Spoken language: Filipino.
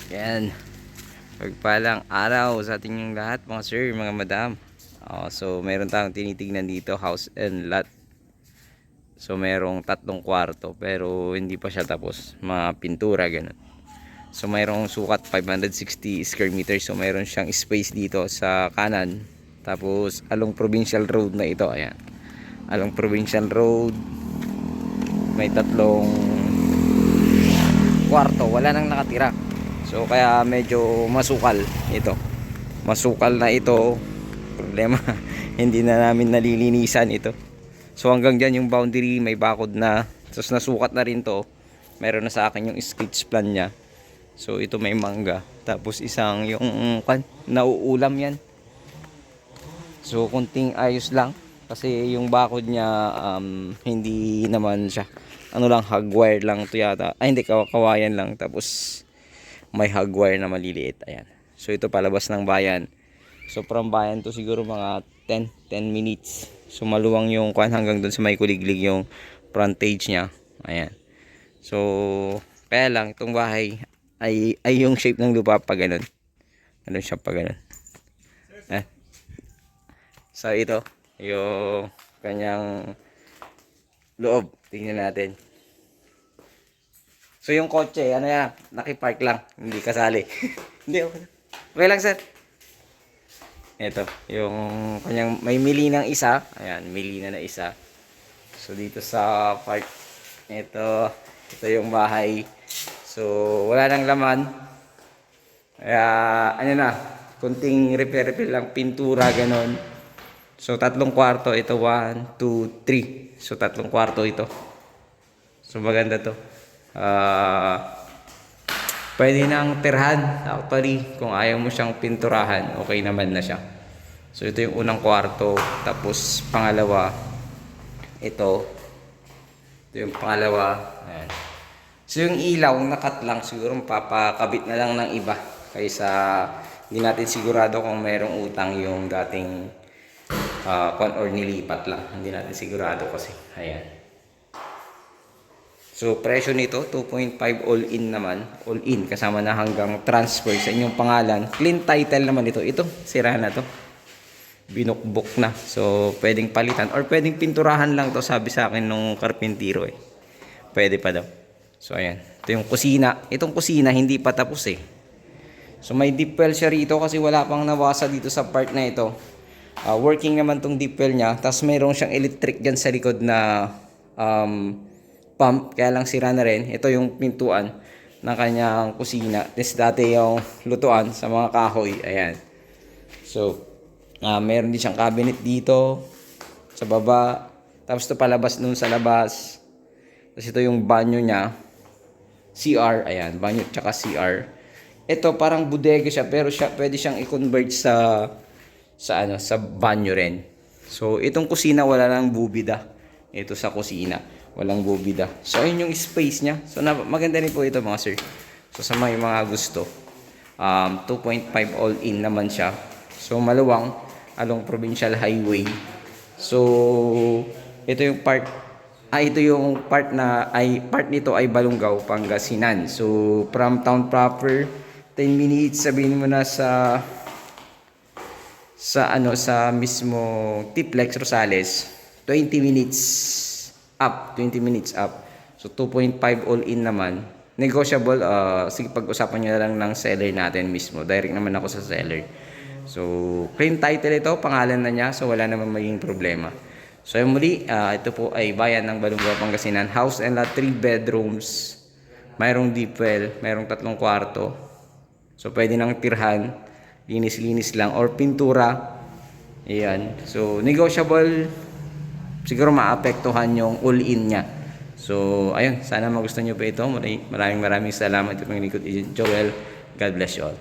Yan. Pagpalang araw sa ating yung lahat mga sir, mga madam. So meron tayong tinitignan dito, house and lot. So merong 3 kwarto pero hindi pa siya tapos, mga pintura ganun. So mayroong sukat 560 square meters. So mayroon siyang space dito sa kanan. Tapos along provincial road na ito, ayan. Along provincial road may 3 kwarto, wala nang nakatira. So kaya medyo masukal ito. Masukal na ito. Problema, hindi na namin nalilinisan ito. So hanggang dyan yung boundary, may bakod na. Tapos nasukat na rin to. Meron na sa akin yung sketch plan nya. So ito may mangga. Tapos isang yung nauulam yan. So kunting ayos lang. Kasi yung bakod nya hindi naman siya. Ano lang, hagwire lang to yata. Ay hindi, kawayan lang. Tapos may hagwire na maliliit. Ayan. So ito palabas ng bayan. So from bayan to siguro mga 10 minutes. So maluwang yung hanggang dun sa may kuliglig yung frontage nya. Ayan. So kaya lang itong bahay ay yung shape ng lupa pa ganun. Ganun siya pa ganun. So ito yung kanyang loob. Tingnan natin. So yung kotse, ano yan, nakipark lang, hindi kasali. Hindi, okay lang sir. Ito, yung kanyang may mili ng isa. Ayan, mili na isa. So dito sa park, ito yung bahay. So wala nang laman. Kaya ano na, kunting repair lang, pintura ganon. So 3 kwarto, ito 1, 2, 3. So 3 kwarto ito. So maganda to. Pwede nang tirhan actually kung ayaw mo siyang pinturahan, okay naman na siya. So ito yung unang kwarto, tapos pangalawa ito yung pangalawa. Ayan. So yung ilaw nakat lang, siguro papakabit na lang ng iba kaysa hindi natin sigurado kung merong utang yung dating or nilipat lang, hindi natin sigurado kasi. Ayan. So presyo nito 2.5 all in naman, all in kasama na hanggang transfer sa inyong pangalan. Clean title naman ito. Ito sira na to. Binukbok na. So pwedeng palitan or pwedeng pinturahan lang to, sabi sa akin nung karpintero eh. Pwede pa daw. So ayan. Ito yung kusina. Itong kusina hindi pa tapos eh. So may deep well siya rito kasi wala pang nawasa dito sa part na ito. Working naman tong deep well niya. Tapos mayroon siyang electric dyan sa likod na pump, kaya lang sira na rin. Ito yung pintuan ng kanyang kusina. This dati yung lutuan sa mga kahoy. Ayan. So, meron din siyang cabinet dito sa baba. Tapos ito palabas nun sa labas. Tapos ito yung banyo niya. CR. Ayan. Banyo tsaka CR. Ito parang bodega siya, pero pwede siyang i-convert sa banyo rin. So, itong kusina wala lang bubida. Ito sa kusina walang bubida. So ayun yung space niya. So maganda rin po ito mga sir. So sa mga gusto, 2.5 all in naman siya. So maluwang along provincial highway. So ito yung part nito ay Balungaw, Pangasinan. So from town proper 10 minutes, sabihin mo na sa mismo Tiplex Rosales 20 minutes up. So 2.5 all in naman. Negotiable, sige pag-usapan nyo na lang ng seller natin mismo. Direct naman ako sa seller. So claim title ito, pangalan na niya, so wala naman maging problema. So yung muli, ito po ay bayan ng Balungaw, Pangasinan. House and lot, 3 bedrooms. Mayroong deep well, mayroong 3 kwarto. So pwede nang tirhan, linis-linis lang or pintura. Ayan. So negotiable, siguro maapektuhan yung all-in niya. So, ayun. Sana magustuhan nyo pa ito. Maraming salamat. Ito pang Agent Joel. God bless you all.